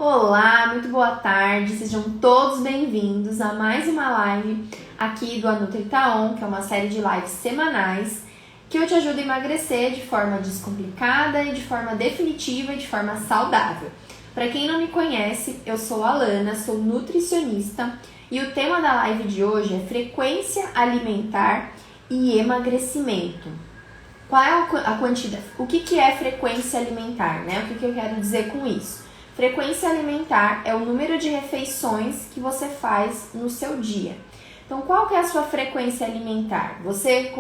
Olá, muito boa tarde, sejam todos bem-vindos a mais uma live aqui do Anutri Taon, que é uma série de lives semanais que eu te ajudo a emagrecer de forma descomplicada e de forma definitiva e de forma saudável. Para quem não me conhece, eu sou a Alana, sou nutricionista e o tema da live de hoje é frequência alimentar e emagrecimento. Qual é a quantidade? O que é frequência alimentar, né? O que eu quero dizer com isso? Frequência alimentar é o número de refeições que você faz no seu dia. Então, qual que é a sua frequência alimentar? Você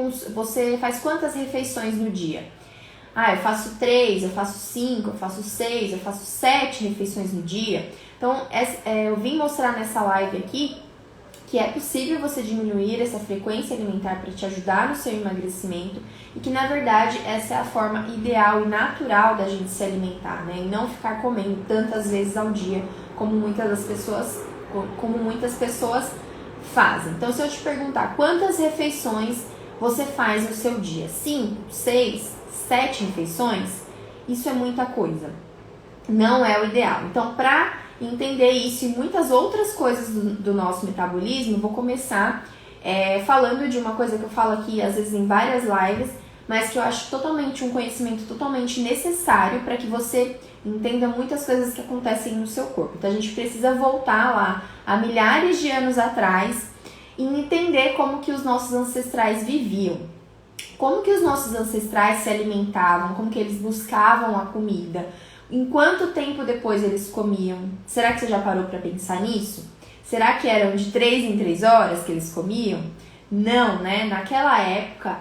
faz quantas refeições no dia? Eu faço 3, eu faço 5, eu faço 6, eu faço 7 refeições no dia. Então, eu vim mostrar nessa live aqui que é possível você diminuir essa frequência alimentar para te ajudar no seu emagrecimento e que, na verdade, essa é a forma ideal e natural da gente se alimentar, né? E não ficar comendo tantas vezes ao dia como muitas pessoas fazem. Então, se eu te perguntar quantas refeições você faz no seu dia, 5, 6, 7 refeições, isso é muita coisa. Não é o ideal. Então, para entender isso e muitas outras coisas do nosso metabolismo, vou começar falando de uma coisa que eu falo aqui, às vezes em várias lives, mas que eu acho um conhecimento totalmente necessário para que você entenda muitas coisas que acontecem no seu corpo. Então, a gente precisa voltar lá a milhares de anos atrás e entender como que os nossos ancestrais viviam. Como que os nossos ancestrais se alimentavam, como que eles buscavam a comida. Em quanto tempo depois eles comiam? Será que você já parou para pensar nisso? Será que eram de 3 em 3 horas que eles comiam? Não, né? Naquela época,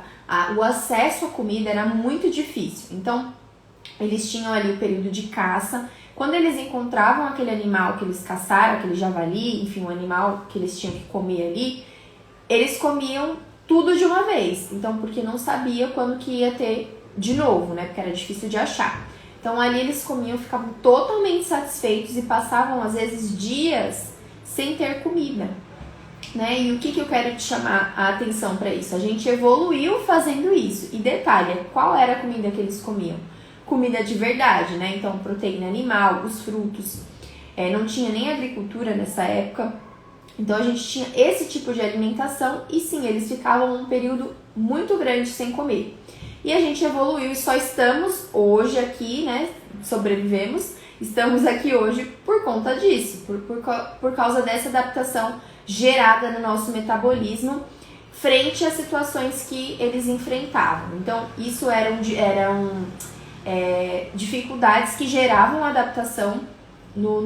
o acesso à comida era muito difícil. Então, eles tinham ali o período de caça. Quando eles encontravam aquele animal que eles caçaram, aquele javali, enfim, o animal que eles tinham que comer ali, eles comiam tudo de uma vez. Então, porque não sabia quando que ia ter de novo, né? Porque era difícil de achar. Então, ali eles comiam, ficavam totalmente satisfeitos e passavam, às vezes, dias sem ter comida, né? E o que eu quero te chamar a atenção para isso? A gente evoluiu fazendo isso. E detalhe, qual era a comida que eles comiam? Comida de verdade, né? Então, proteína animal, os frutos. Não tinha nem agricultura nessa época. Então, a gente tinha esse tipo de alimentação e, sim, eles ficavam um período muito grande sem comer. E a gente evoluiu e só estamos hoje aqui, né? Sobrevivemos, estamos aqui hoje por conta disso, por causa dessa adaptação gerada no nosso metabolismo frente às situações que eles enfrentavam. Então, isso eram dificuldades que geravam adaptação no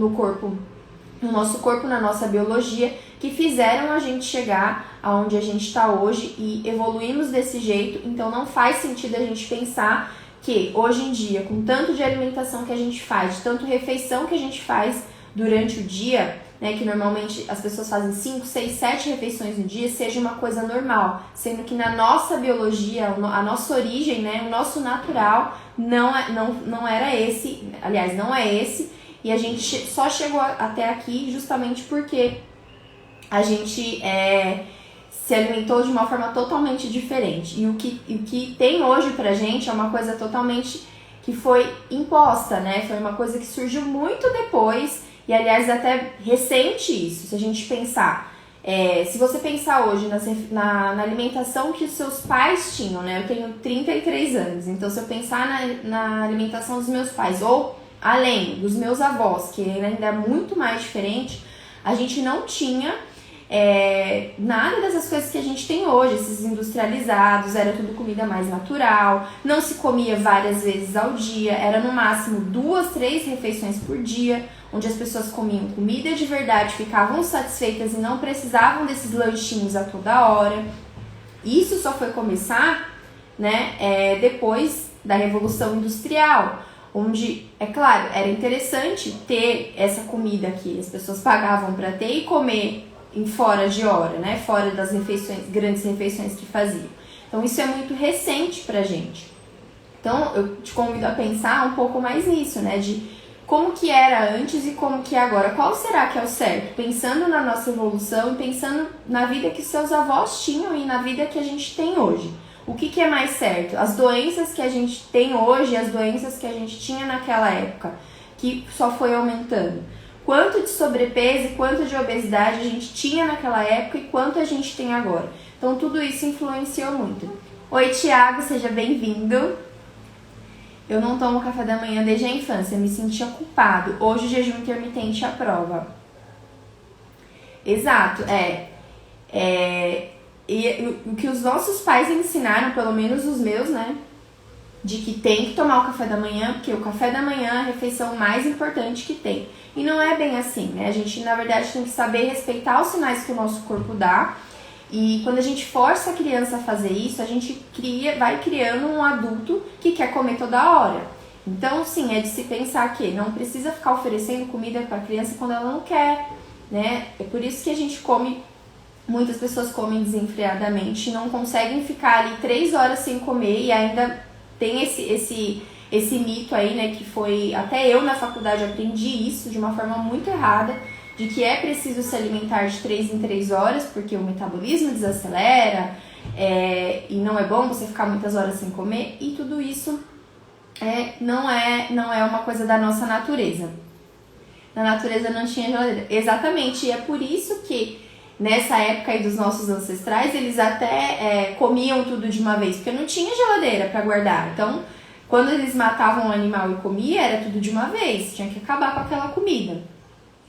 nosso corpo, na nossa biologia, que fizeram a gente chegar aonde a gente está hoje e evoluímos desse jeito. Então não faz sentido a gente pensar que hoje em dia, com tanto de alimentação que a gente faz, de tanto refeição que a gente faz durante o dia, né, que normalmente as pessoas fazem 5, 6, 7 refeições no dia, seja uma coisa normal, sendo que na nossa biologia, a nossa origem, né, o nosso natural não era esse, aliás, não é esse. E a gente só chegou até aqui justamente porque a gente se alimentou de uma forma totalmente diferente. E o que tem hoje pra gente é uma coisa totalmente que foi imposta, né? Foi uma coisa que surgiu muito depois e, aliás, até recente isso. Se a gente pensar, se você pensar hoje na alimentação que os seus pais tinham, né? Eu tenho 33 anos, então se eu pensar na alimentação dos meus pais ou além dos meus avós, que ainda é muito mais diferente, a gente não tinha nada dessas coisas que a gente tem hoje, esses industrializados, era tudo comida mais natural, não se comia várias vezes ao dia, era no máximo 2, 3 refeições por dia, onde as pessoas comiam comida de verdade, ficavam satisfeitas e não precisavam desses lanchinhos a toda hora. Isso só foi começar, né, depois da Revolução Industrial, onde, é claro, era interessante ter essa comida que as pessoas pagavam para ter e comer em fora de hora, né? Fora das grandes refeições que faziam. Então, isso é muito recente pra gente. Então, eu te convido a pensar um pouco mais nisso, né? De como que era antes e como que é agora. Qual será que é o certo? Pensando na nossa evolução e pensando na vida que seus avós tinham e na vida que a gente tem hoje. O que é mais certo? As doenças que a gente tem hoje, as doenças que a gente tinha naquela época, que só foi aumentando. quanto de sobrepeso e quanto de obesidade a gente tinha naquela época e quanto a gente tem agora. Então tudo isso influenciou muito. Oi, Thiago, seja bem-vindo. Eu não tomo café da manhã desde a infância, me sentia culpado. Hoje o jejum intermitente é a prova. Exato, e o que os nossos pais ensinaram, pelo menos os meus, né? De que tem que tomar o café da manhã, porque o café da manhã é a refeição mais importante que tem. E não é bem assim, né? A gente, na verdade, tem que saber respeitar os sinais que o nosso corpo dá. E quando a gente força a criança a fazer isso, a gente vai criando um adulto que quer comer toda hora. Então, sim, é de se pensar que não precisa ficar oferecendo comida para a criança quando ela não quer, né? É por isso que a gente come, muitas pessoas comem desenfreadamente, não conseguem ficar ali 3 horas sem comer e ainda tem esse mito aí, né, que foi, até eu na faculdade aprendi isso de uma forma muito errada, de que é preciso se alimentar de 3 em 3 horas, porque o metabolismo desacelera, e não é bom você ficar muitas horas sem comer, e tudo isso não é uma coisa da nossa natureza. Na natureza não tinha geladeira. Exatamente, e é por isso que nessa época aí dos nossos ancestrais, eles até comiam tudo de uma vez, porque não tinha geladeira para guardar. Então, quando eles matavam um animal e comiam, era tudo de uma vez, tinha que acabar com aquela comida.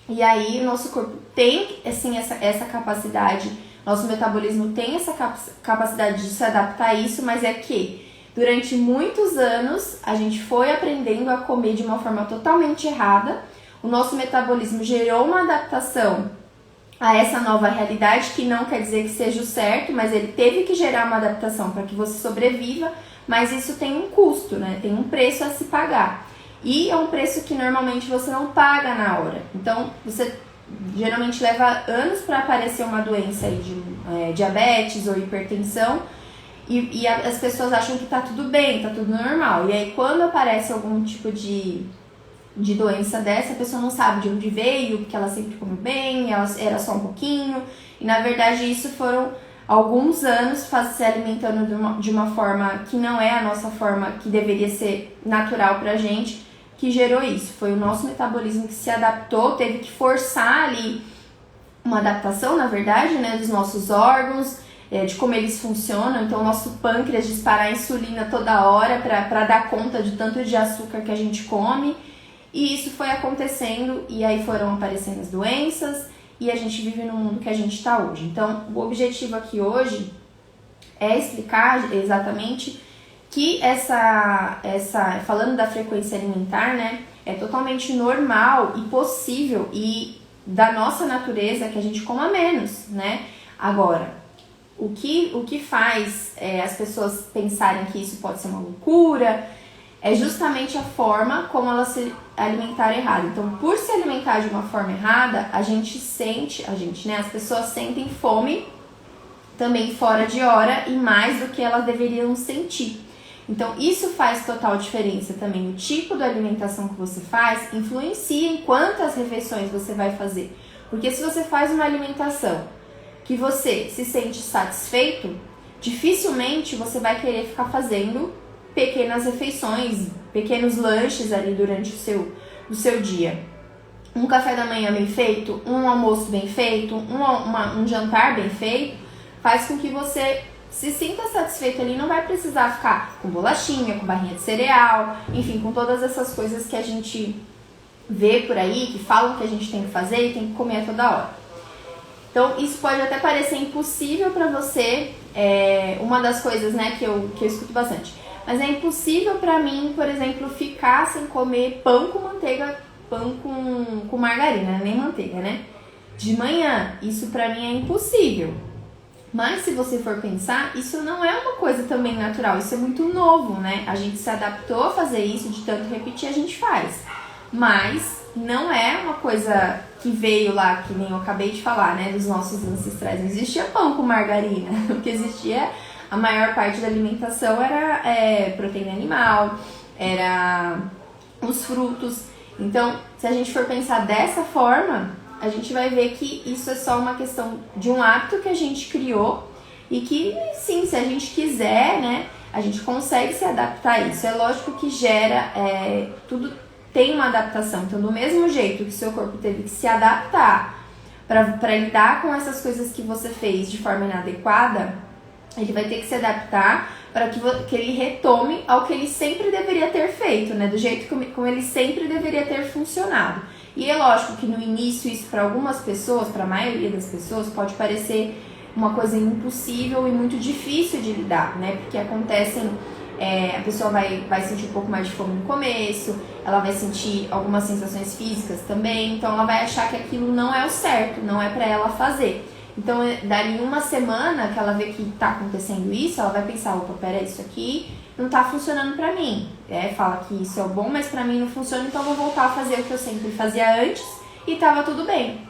E aí o nosso corpo tem assim, essa capacidade, nosso metabolismo tem essa capacidade de se adaptar a isso, mas é que durante muitos anos a gente foi aprendendo a comer de uma forma totalmente errada. O nosso metabolismo gerou uma adaptação a essa nova realidade, que não quer dizer que seja o certo, mas ele teve que gerar uma adaptação para que você sobreviva, mas isso tem um custo, né? Tem um preço a se pagar. E é um preço que normalmente você não paga na hora. Então, você geralmente leva anos para aparecer uma doença aí de diabetes ou hipertensão, e as pessoas acham que tá tudo bem, tá tudo normal. E aí, quando aparece algum tipo de doença dessa, a pessoa não sabe de onde veio, porque ela sempre comeu bem, ela era só um pouquinho. E na verdade isso foram alguns anos se alimentando de uma forma que não é a nossa forma que deveria ser natural pra gente, que gerou isso. Foi o nosso metabolismo que se adaptou, teve que forçar ali uma adaptação, na verdade, né, dos nossos órgãos, de como eles funcionam. Então o nosso pâncreas disparar insulina toda hora pra dar conta de tanto de açúcar que a gente come. E isso foi acontecendo, e aí foram aparecendo as doenças, e a gente vive no mundo que a gente está hoje. Então, o objetivo aqui hoje é explicar exatamente que falando da frequência alimentar, né, é totalmente normal e possível, e da nossa natureza que a gente coma menos, né? Agora, o que faz as pessoas pensarem que isso pode ser uma loucura é justamente a forma como elas se alimentaram errado. Então, por se alimentar de uma forma errada, as pessoas sentem fome também fora de hora e mais do que elas deveriam sentir. Então, isso faz total diferença também. O tipo de alimentação que você faz influencia em quantas refeições você vai fazer. Porque se você faz uma alimentação que você se sente satisfeito, dificilmente você vai querer ficar fazendo pequenas refeições, pequenos lanches ali durante o seu dia. Um café da manhã bem feito, um almoço bem feito, um jantar bem feito, faz com que você se sinta satisfeito ali, não vai precisar ficar com bolachinha, com barrinha de cereal, enfim, com todas essas coisas que a gente vê por aí, que falam que a gente tem que fazer e tem que comer a toda hora. Então, isso pode até parecer impossível para você, uma das coisas, né, que eu escuto bastante. Mas é impossível pra mim, por exemplo, ficar sem comer pão com manteiga, pão com margarina, nem manteiga, né? De manhã, isso pra mim é impossível. Mas se você for pensar, isso não é uma coisa também natural, isso é muito novo, né? A gente se adaptou a fazer isso, de tanto repetir a gente faz. Mas não é uma coisa que veio lá, que nem eu acabei de falar, né? Dos nossos ancestrais. Não existia pão com margarina, o que existia... A maior parte da alimentação era proteína animal, era os frutos. Então, se a gente for pensar dessa forma, a gente vai ver que isso é só uma questão de um hábito que a gente criou e que, sim, se a gente quiser, né, a gente consegue se adaptar a isso. É lógico que gera, tudo tem uma adaptação. Então, do mesmo jeito que o seu corpo teve que se adaptar para lidar com essas coisas que você fez de forma inadequada, ele vai ter que se adaptar para que ele retome ao que ele sempre deveria ter feito, né? Do jeito como ele sempre deveria ter funcionado. E é lógico que no início isso para algumas pessoas, para a maioria das pessoas, pode parecer uma coisa impossível e muito difícil de lidar, né? Porque acontecem, a pessoa vai sentir um pouco mais de fome no começo, ela vai sentir algumas sensações físicas também, então ela vai achar que aquilo não é o certo, não é para ela fazer. Então, dali uma semana que ela vê que tá acontecendo isso, ela vai pensar, opa, pera, isso aqui não tá funcionando pra mim. Fala que isso é bom, mas pra mim não funciona, então eu vou voltar a fazer o que eu sempre fazia antes e tava tudo bem,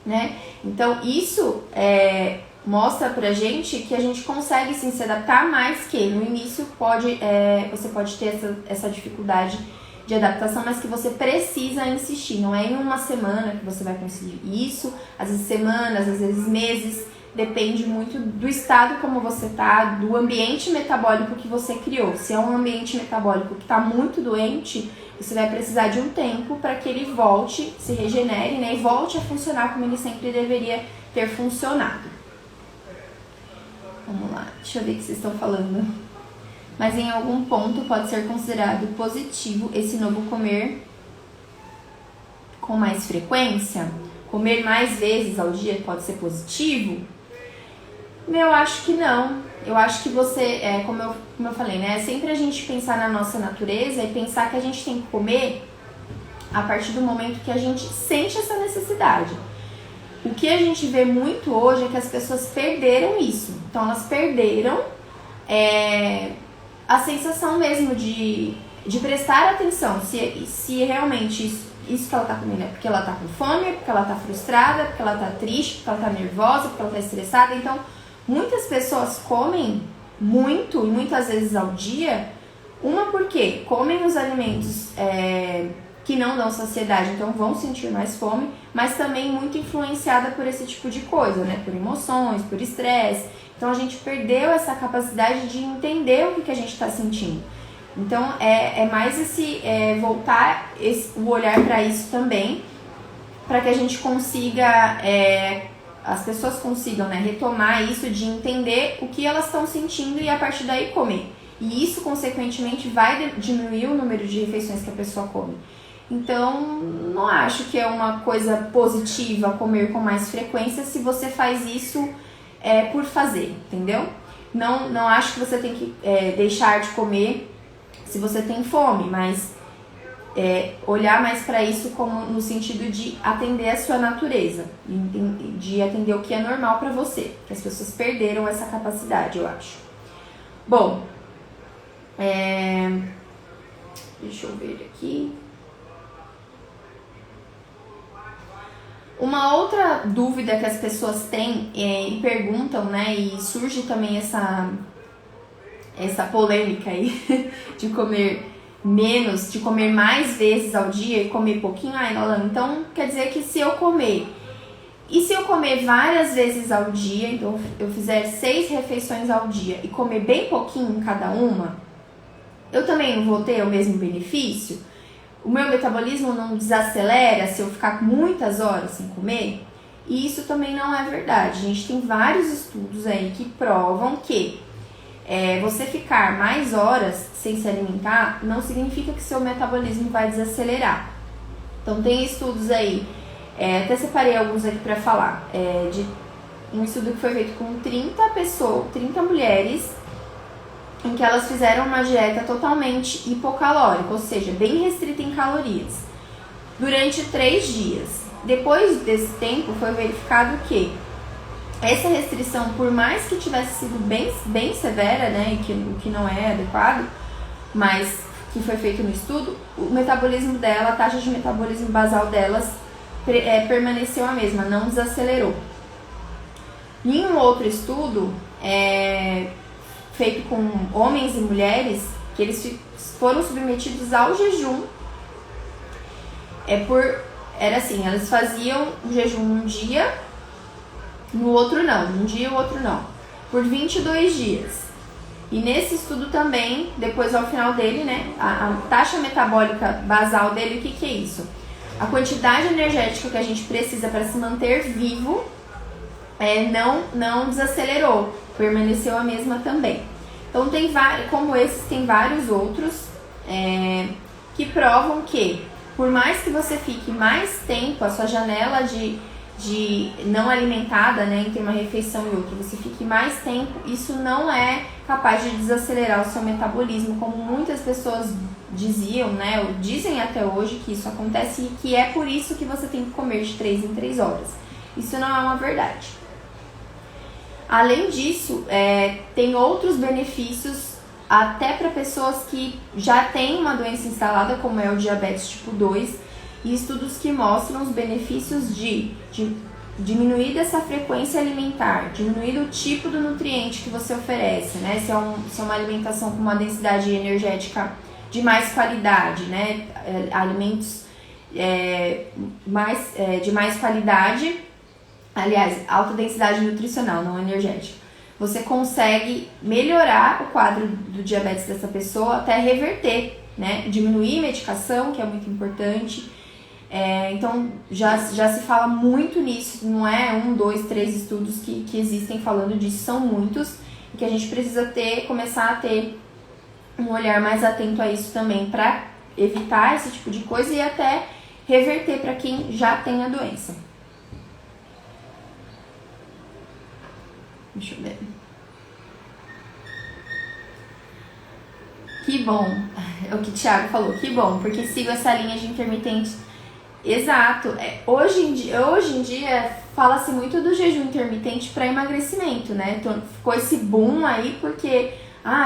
né? Então, isso mostra pra gente que a gente consegue sim se adaptar, mas que no início você pode ter essa dificuldade de adaptação, mas que você precisa insistir. Não é em uma semana que você vai conseguir isso, às vezes semanas, às vezes meses, depende muito do estado como você tá, do ambiente metabólico que você criou. Se é um ambiente metabólico que está muito doente, você vai precisar de um tempo para que ele volte, se regenere, né, e volte a funcionar como ele sempre deveria ter funcionado. Vamos lá, deixa eu ver o que vocês estão falando. Mas em algum ponto pode ser considerado positivo esse novo comer com mais frequência? Comer mais vezes ao dia pode ser positivo? Eu acho que não. Eu acho que você, como eu falei, né? É sempre a gente pensar na nossa natureza e pensar que a gente tem que comer a partir do momento que a gente sente essa necessidade. O que a gente vê muito hoje é que as pessoas perderam isso. Então elas perderam a sensação mesmo de prestar atenção se realmente isso que ela tá comendo é porque ela tá com fome, porque ela tá frustrada, porque ela tá triste, porque ela tá nervosa, porque ela tá estressada. Então, muitas pessoas comem muito e muitas vezes ao dia, porque comem os alimentos que não dão saciedade, então vão sentir mais fome, mas também muito influenciada por esse tipo de coisa, né? Por emoções, por estresse. Então a gente perdeu essa capacidade de entender o que a gente está sentindo. Então é mais voltar o olhar para isso também, para que a gente consiga, as pessoas consigam, né, retomar isso de entender o que elas estão sentindo e a partir daí comer. E isso, consequentemente, vai diminuir o número de refeições que a pessoa come. Então, não acho que é uma coisa positiva comer com mais frequência se você faz isso por fazer, entendeu? Não acho que você tem que deixar de comer se você tem fome, mas olhar mais para isso como no sentido de atender a sua natureza, de atender o que é normal para você, que as pessoas perderam essa capacidade, eu acho. Bom, deixa eu ver aqui. Uma outra dúvida que as pessoas têm e perguntam, né, e surge também essa polêmica aí de comer menos, de comer mais vezes ao dia e comer pouquinho. Então quer dizer que se eu comer várias vezes ao dia, então eu fizer 6 refeições ao dia e comer bem pouquinho em cada uma, eu também não vou ter o mesmo benefício? O meu metabolismo não desacelera se eu ficar muitas horas sem comer? E isso também não é verdade. A gente tem vários estudos aí que provam que você ficar mais horas sem se alimentar não significa que seu metabolismo vai desacelerar. Então tem estudos aí, até separei alguns aqui para falar, de um estudo que foi feito com 30 mulheres, em que elas fizeram uma dieta totalmente hipocalórica, ou seja, bem restrita em calorias, durante 3 dias. Depois desse tempo foi verificado que essa restrição, por mais que tivesse sido bem severa, né, e o que não é adequado, mas que foi feito no estudo, o metabolismo dela, a taxa de metabolismo basal delas permaneceu a mesma, não desacelerou. Em um outro estudo, feito com homens e mulheres, que eles foram submetidos ao jejum, era assim, elas faziam o jejum um dia, no outro não, um dia e o outro não, por 22 dias. E nesse estudo também, depois ao final dele, né, a taxa metabólica basal dele, o que é isso? A quantidade energética que a gente precisa para se manter vivo não desacelerou, permaneceu a mesma também. Então, como esses, tem vários outros que provam que, por mais que você fique mais tempo, a sua janela de não alimentada, né, entre uma refeição e outra, você fique mais tempo, isso não é capaz de desacelerar o seu metabolismo, como muitas pessoas diziam, né, ou dizem até hoje que isso acontece e que é por isso que você tem que comer de 3 em 3 horas. Isso não é uma verdade. Além disso, tem outros benefícios até para pessoas que já têm uma doença instalada, como é o diabetes tipo 2, e estudos que mostram os benefícios de diminuir dessa frequência alimentar, diminuir o tipo do nutriente que você oferece, né? Se é uma alimentação com uma densidade energética de mais qualidade, né? Alimentos de mais qualidade, aliás, alta densidade nutricional, não energética. Você consegue melhorar o quadro do diabetes dessa pessoa até reverter, né? Diminuir medicação, que é muito importante. Então, já se fala muito nisso, não é 1, 2, 3 estudos que existem falando disso, são muitos, e que a gente precisa começar a ter um olhar mais atento a isso também, para evitar esse tipo de coisa e até reverter para quem já tem a doença. Deixa eu ver. Que bom, é o que o Thiago falou, que bom, porque sigo essa linha de intermitente. Exato. Hoje em dia fala-se muito do jejum intermitente para emagrecimento, né? Então, ficou esse boom aí porque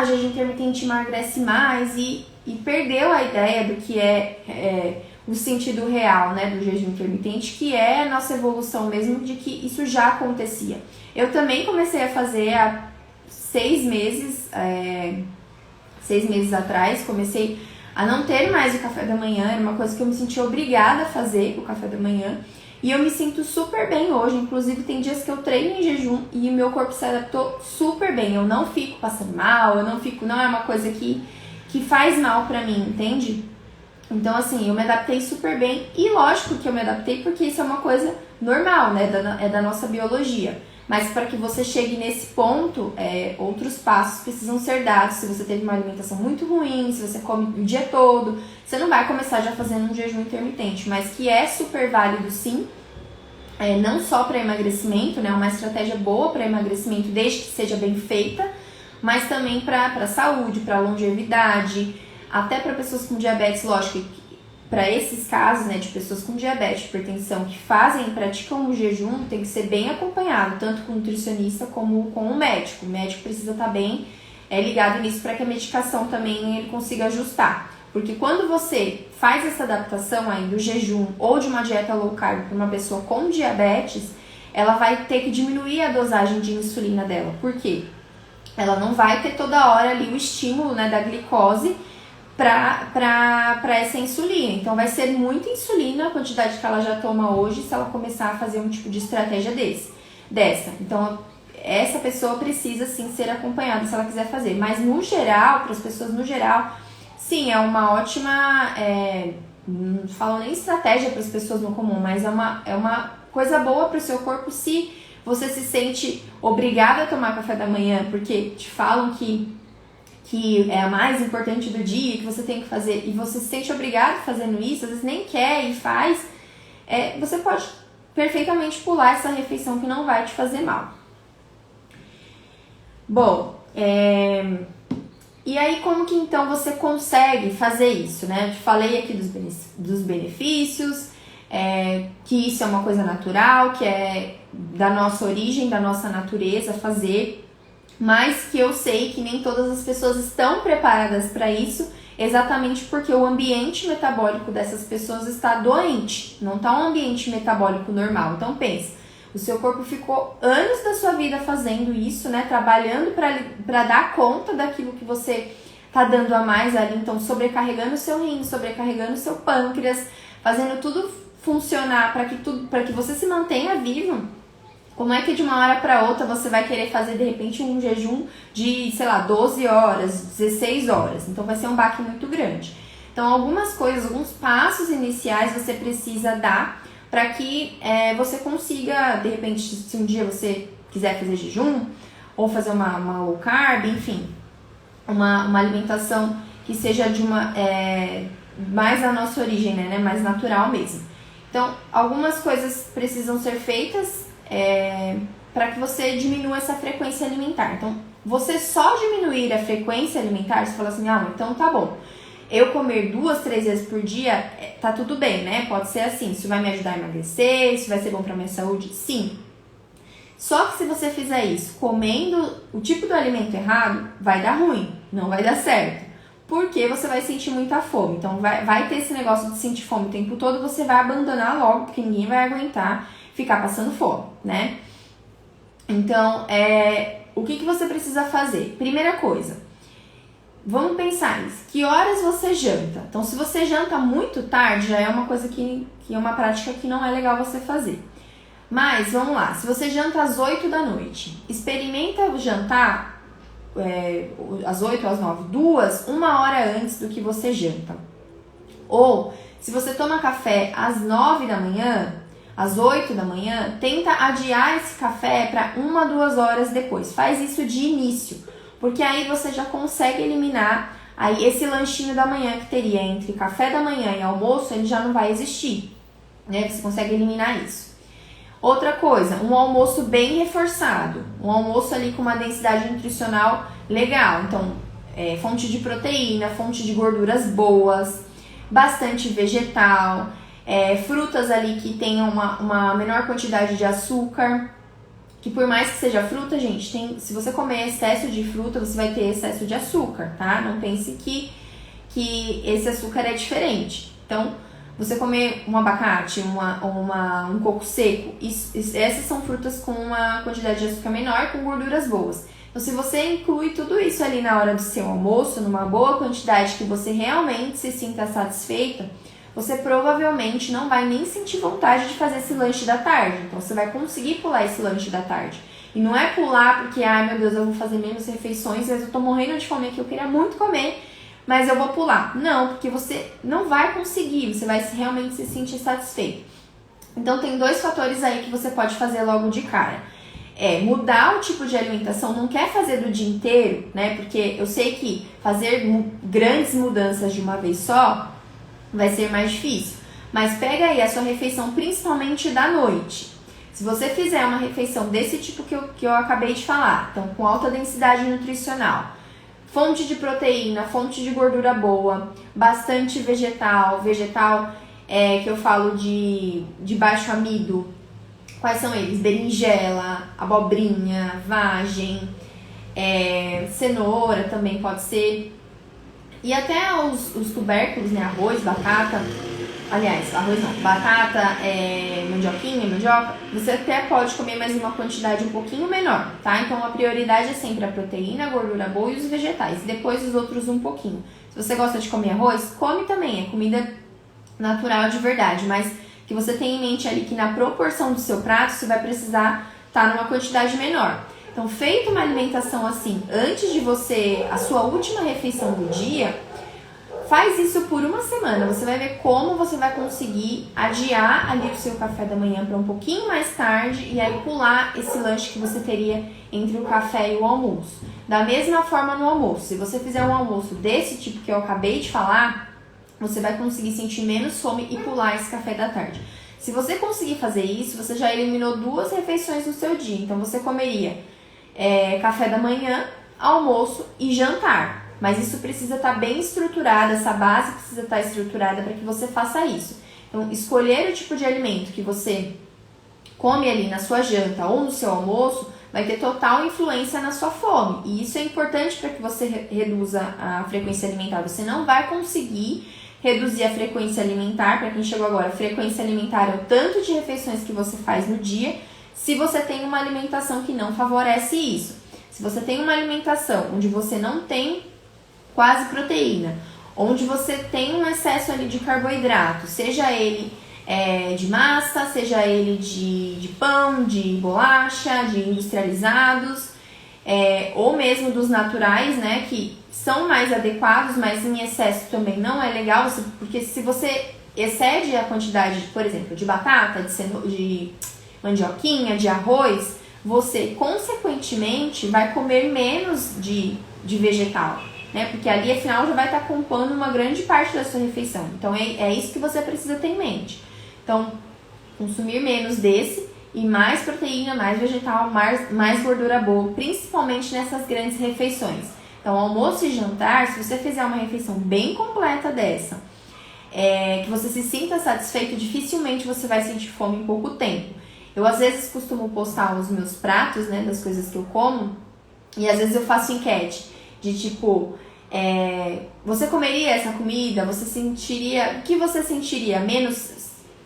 jejum intermitente emagrece mais e perdeu a ideia do que é o sentido real, né, do jejum intermitente, que é a nossa evolução mesmo, de que isso já acontecia. Eu também comecei a fazer há 6 meses atrás, comecei a não ter mais o café da manhã, era uma coisa que eu me sentia obrigada a fazer, o café da manhã, e eu me sinto super bem hoje. Inclusive tem dias que eu treino em jejum e meu corpo se adaptou super bem, eu não fico passando mal, não é uma coisa que faz mal pra mim, entende? Então assim, eu me adaptei super bem, e lógico que eu me adaptei porque isso é uma coisa normal, né, é da nossa biologia. Mas para que você chegue nesse ponto, outros passos precisam ser dados. Se você teve uma alimentação muito ruim, se você come o dia todo, você não vai começar já fazendo um jejum intermitente, mas que é super válido sim, não só para emagrecimento, né, uma estratégia boa para emagrecimento, desde que seja bem feita, mas também para saúde, para longevidade, até para pessoas com diabetes, lógico. Para esses casos, né, de pessoas com diabetes, hipertensão, que praticam o jejum, tem que ser bem acompanhado, tanto com o nutricionista como com o médico. O médico precisa estar bem ligado nisso para que a medicação também ele consiga ajustar. Porque quando você faz essa adaptação aí do jejum ou de uma dieta low carb para uma pessoa com diabetes, ela vai ter que diminuir a dosagem de insulina dela. Por quê? Ela não vai ter toda hora ali o estímulo, né, da glicose para essa insulina. Então vai ser muita insulina a quantidade que ela já toma hoje se ela começar a fazer um tipo de estratégia dessa. Então essa pessoa precisa sim ser acompanhada se ela quiser fazer. Mas no geral, para as pessoas no geral, sim, é uma ótima, não falo nem estratégia para as pessoas no comum, mas é uma coisa boa para o seu corpo se você se sente obrigada a tomar café da manhã, porque te falam que é a mais importante do dia, que você tem que fazer, e você se sente obrigado fazendo isso, às vezes nem quer e faz, você pode perfeitamente pular essa refeição que não vai te fazer mal. Bom, e aí como que então você consegue fazer isso, né? Eu te falei aqui dos benefícios, que isso é uma coisa natural, que é da nossa origem, da nossa natureza fazer, mas que eu sei que nem todas as pessoas estão preparadas para isso, exatamente porque o ambiente metabólico dessas pessoas está doente, não está um ambiente metabólico normal. Então pensa, o seu corpo ficou anos da sua vida fazendo isso, né, trabalhando para dar conta daquilo que você está dando a mais ali, então sobrecarregando o seu rim, sobrecarregando o seu pâncreas, fazendo tudo funcionar para que você se mantenha vivo. Como é que de uma hora para outra você vai querer fazer de repente um jejum de, sei lá, 12 horas, 16 horas? Então vai ser um baque muito grande. Então algumas coisas, alguns passos iniciais você precisa dar para que você consiga, de repente, se um dia você quiser fazer jejum ou fazer uma low carb, enfim, uma alimentação que seja de uma mais a nossa origem, né, mais natural mesmo. Então algumas coisas precisam ser feitas para que você diminua essa frequência alimentar. Então, você só diminuir a frequência alimentar, você fala assim, então tá bom, eu comer 2, 3 vezes por dia, tá tudo bem, né? Pode ser assim, isso vai me ajudar a emagrecer, isso vai ser bom pra minha saúde? Sim. Só que se você fizer isso comendo o tipo do alimento errado, vai dar ruim, não vai dar certo. Porque você vai sentir muita fome. Então, vai ter esse negócio de sentir fome o tempo todo, você vai abandonar logo, porque ninguém vai aguentar ficar passando fome, né? Então, o que você precisa fazer? Primeira coisa, vamos pensar nisso. Que horas você janta? Então, se você janta muito tarde, já é uma coisa que é uma prática que não é legal você fazer. Mas, vamos lá, se você janta às 8 da noite, experimenta jantar às 8 ou às 9, 1 hora antes do que você janta. Ou, se você toma café às 9 da manhã, às 8 da manhã, tenta adiar esse café para 1, 2 horas depois. Faz isso de início, porque aí você já consegue eliminar aí esse lanchinho da manhã que teria entre café da manhã e almoço, ele já não vai existir, né? Você consegue eliminar isso. Outra coisa, um almoço bem reforçado, um almoço ali com uma densidade nutricional legal. Então, fonte de proteína, fonte de gorduras boas, bastante vegetal, frutas ali que tenham uma menor quantidade de açúcar, que por mais que seja fruta, gente, se você comer excesso de fruta, você vai ter excesso de açúcar, tá? Não pense que esse açúcar é diferente. Então, você comer um abacate, um coco seco, essas são frutas com uma quantidade de açúcar menor, com gorduras boas. Então, se você inclui tudo isso ali na hora do seu almoço, numa boa quantidade que você realmente se sinta satisfeita, você provavelmente não vai nem sentir vontade de fazer esse lanche da tarde. Então, você vai conseguir pular esse lanche da tarde. E não é pular porque, ai meu Deus, eu vou fazer menos refeições, mas eu tô morrendo de fome aqui, eu queria muito comer, mas eu vou pular. Não, porque você não vai conseguir, você vai realmente se sentir satisfeito. Então, tem 2 fatores aí que você pode fazer logo de cara. Mudar o tipo de alimentação, não quer fazer do dia inteiro, né? Porque eu sei que fazer grandes mudanças de uma vez só vai ser mais difícil. Mas pega aí a sua refeição, principalmente da noite. Se você fizer uma refeição desse tipo que eu acabei de falar, então com alta densidade nutricional, fonte de proteína, fonte de gordura boa, bastante vegetal que eu falo de baixo amido. Quais são eles? Berinjela, abobrinha, vagem, cenoura também pode ser. E até os tubérculos, né? Arroz, batata. Aliás, arroz não. Batata, mandioca. Você até pode comer, mas em uma quantidade um pouquinho menor, tá? Então, a prioridade é sempre a proteína, a gordura boa e os vegetais. Depois, os outros um pouquinho. Se você gosta de comer arroz, come também. É comida natural de verdade. Mas que você tenha em mente ali que na proporção do seu prato, você vai precisar estar numa quantidade menor. Então, feita uma alimentação assim, antes de a sua última refeição do dia, faz isso por uma semana. Você vai ver como você vai conseguir adiar ali o seu café da manhã para um pouquinho mais tarde e aí pular esse lanche que você teria entre o café e o almoço. Da mesma forma no almoço. Se você fizer um almoço desse tipo que eu acabei de falar, você vai conseguir sentir menos fome e pular esse café da tarde. Se você conseguir fazer isso, você já eliminou 2 refeições no seu dia. Então, você comeria café da manhã, almoço e jantar. Mas isso precisa estar bem estruturado, essa base precisa estar estruturada para que você faça isso. Então, escolher o tipo de alimento que você come ali na sua janta ou no seu almoço vai ter total influência na sua fome. E isso é importante para que você reduza a frequência alimentar. Você não vai conseguir reduzir a frequência alimentar, para quem chegou agora, a frequência alimentar é o tanto de refeições que você faz no dia, se você tem uma alimentação que não favorece isso. Se você tem uma alimentação onde você não tem quase proteína, onde você tem um excesso ali de carboidrato, seja ele de massa, seja ele de pão, de bolacha, de industrializados, ou mesmo dos naturais, né, que são mais adequados, mas em excesso também não é legal, porque se você excede a quantidade, por exemplo, de batata, de mandioquinha, de arroz, você consequentemente vai comer menos de vegetal, né? Porque ali afinal já vai estar compondo uma grande parte da sua refeição. Então é isso que você precisa ter em mente. Então, consumir menos desse e mais proteína, mais vegetal, mais gordura boa, principalmente nessas grandes refeições. Então, almoço e jantar, se você fizer uma refeição bem completa dessa, que você se sinta satisfeito, dificilmente você vai sentir fome em pouco tempo. Eu, às vezes, costumo postar os meus pratos, né, das coisas que eu como, e às vezes eu faço enquete de tipo, você comeria essa comida? O que você sentiria? Menos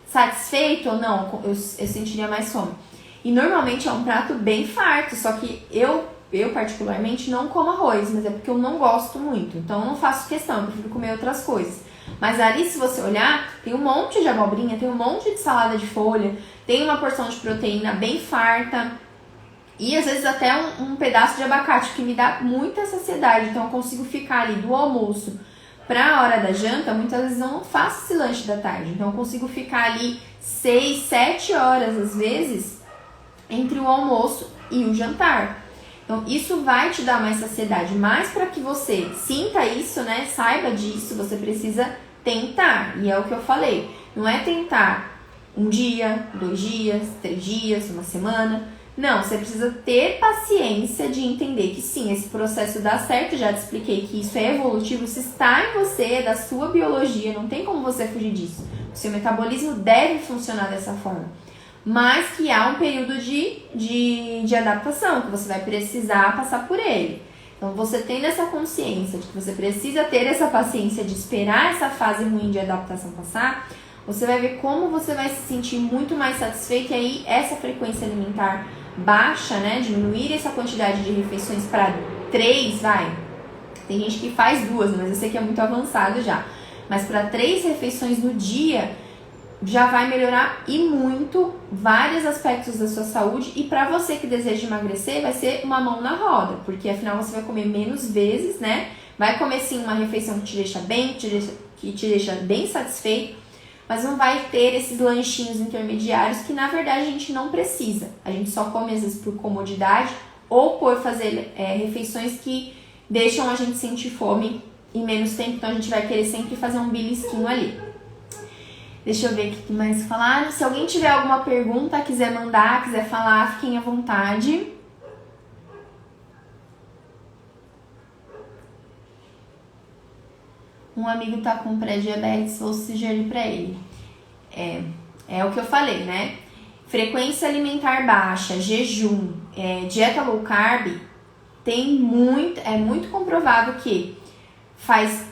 satisfeito ou não? Eu sentiria mais fome. E normalmente é um prato bem farto, só que eu particularmente não como arroz, mas é porque eu não gosto muito, então eu não faço questão, eu prefiro comer outras coisas. Mas ali, se você olhar, tem um monte de abobrinha, tem um monte de salada de folha, tem uma porção de proteína bem farta e às vezes até um pedaço de abacate, que me dá muita saciedade. Então eu consigo ficar ali do almoço para a hora da janta. Muitas vezes eu não faço esse lanche da tarde, então eu consigo ficar ali 6, 7 horas às vezes entre o almoço e o jantar. Então isso vai te dar mais saciedade, mas para que você sinta isso, né, saiba disso, você precisa tentar. E é o que eu falei, não é tentar um dia, 2 dias, 3 dias, uma semana. Não, você precisa ter paciência de entender que sim, esse processo dá certo. Já te expliquei que isso é evolutivo, isso está em você, é da sua biologia, não tem como você fugir disso. O seu metabolismo deve funcionar dessa forma. Mas que há um período de adaptação, que você vai precisar passar por ele. Então, você tendo essa consciência de que você precisa ter essa paciência de esperar essa fase ruim de adaptação passar, você vai ver como você vai se sentir muito mais satisfeito. E aí, essa frequência alimentar baixa, né? Diminuir essa quantidade de refeições para 3, vai. Tem gente que faz 2, mas eu sei que é muito avançado já. Mas para 3 refeições no dia, já vai melhorar e muito vários aspectos da sua saúde. E para você que deseja emagrecer, vai ser uma mão na roda, porque afinal você vai comer menos vezes, né? Vai comer sim uma refeição que te deixa bem, que te deixa bem satisfeito, mas não vai ter esses lanchinhos intermediários que na verdade a gente não precisa. A gente só come às vezes por comodidade ou por fazer refeições que deixam a gente sentir fome em menos tempo, então a gente vai querer sempre fazer um belisquinho ali. Deixa eu ver o que mais falaram. Se alguém tiver alguma pergunta, quiser mandar, quiser falar, fiquem à vontade. Um amigo tá com pré-diabetes, vou sugerir pra ele. É o que eu falei, né? Frequência alimentar baixa, jejum, dieta low carb, é muito comprovado que faz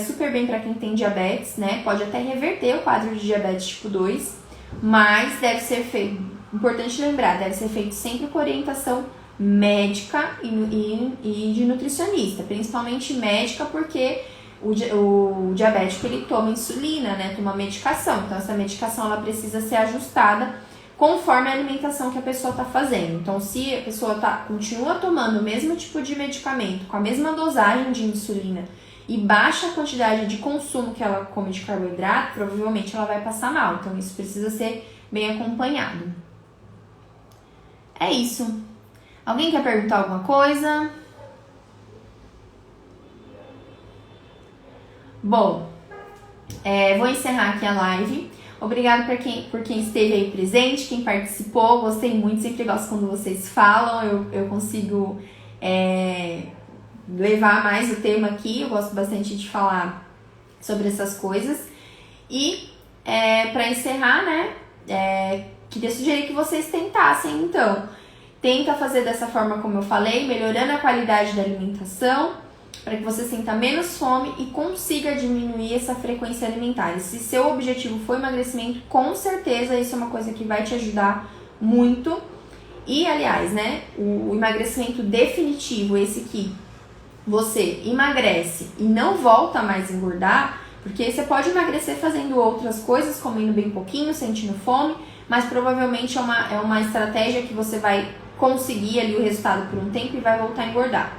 super bem para quem tem diabetes, né? Pode até reverter o quadro de diabetes tipo 2, mas deve ser feito, importante lembrar, deve ser feito sempre com orientação médica e de nutricionista, principalmente médica, porque o diabético ele toma insulina, né? Toma medicação, então essa medicação ela precisa ser ajustada conforme a alimentação que a pessoa está fazendo. Então, se a pessoa continua tomando o mesmo tipo de medicamento, com a mesma dosagem de insulina e baixa a quantidade de consumo que ela come de carboidrato, provavelmente ela vai passar mal. Então, isso precisa ser bem acompanhado. É isso. Alguém quer perguntar alguma coisa? Bom, vou encerrar aqui a live. Obrigada por quem esteve aí presente, quem participou. Gostei muito, sempre gosto quando vocês falam. Eu consigo levar mais o tema aqui. Eu gosto bastante de falar sobre essas coisas. E para encerrar, né, queria sugerir que vocês tentassem, então. Tenta fazer dessa forma como eu falei, melhorando a qualidade da alimentação, para que você sinta menos fome e consiga diminuir essa frequência alimentar. E se seu objetivo for emagrecimento, com certeza isso é uma coisa que vai te ajudar muito. E, aliás, né, o emagrecimento definitivo, esse que você emagrece e não volta mais a engordar, Porque você pode emagrecer fazendo outras coisas, comendo bem pouquinho, sentindo fome, mas provavelmente é uma estratégia que você vai conseguir ali o resultado por um tempo e vai voltar a engordar.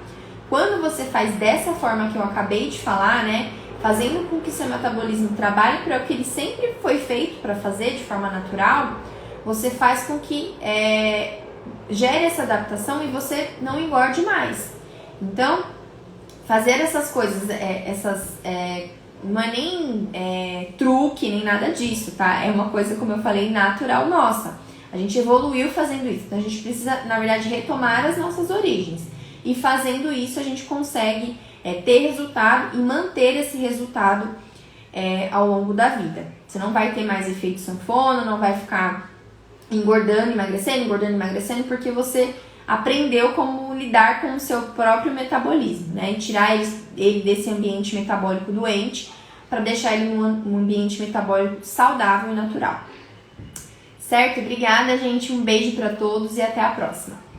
Quando você faz dessa forma que eu acabei de falar, né, fazendo com que seu metabolismo trabalhe para o que ele sempre foi feito para fazer de forma natural, você faz com que gere essa adaptação e você não engorde mais. Então, fazer essas coisas, não é nem truque, nem nada disso, tá? É uma coisa, como eu falei, natural nossa. A gente evoluiu fazendo isso. Então, a gente precisa, na verdade, retomar as nossas origens. E fazendo isso, a gente consegue ter resultado e manter esse resultado ao longo da vida. Você não vai ter mais efeito sanfona, não vai ficar engordando, emagrecendo, porque você aprendeu como lidar com o seu próprio metabolismo, né? E tirar ele desse ambiente metabólico doente para deixar ele num ambiente metabólico saudável e natural. Certo? Obrigada, gente. Um beijo para todos e até a próxima.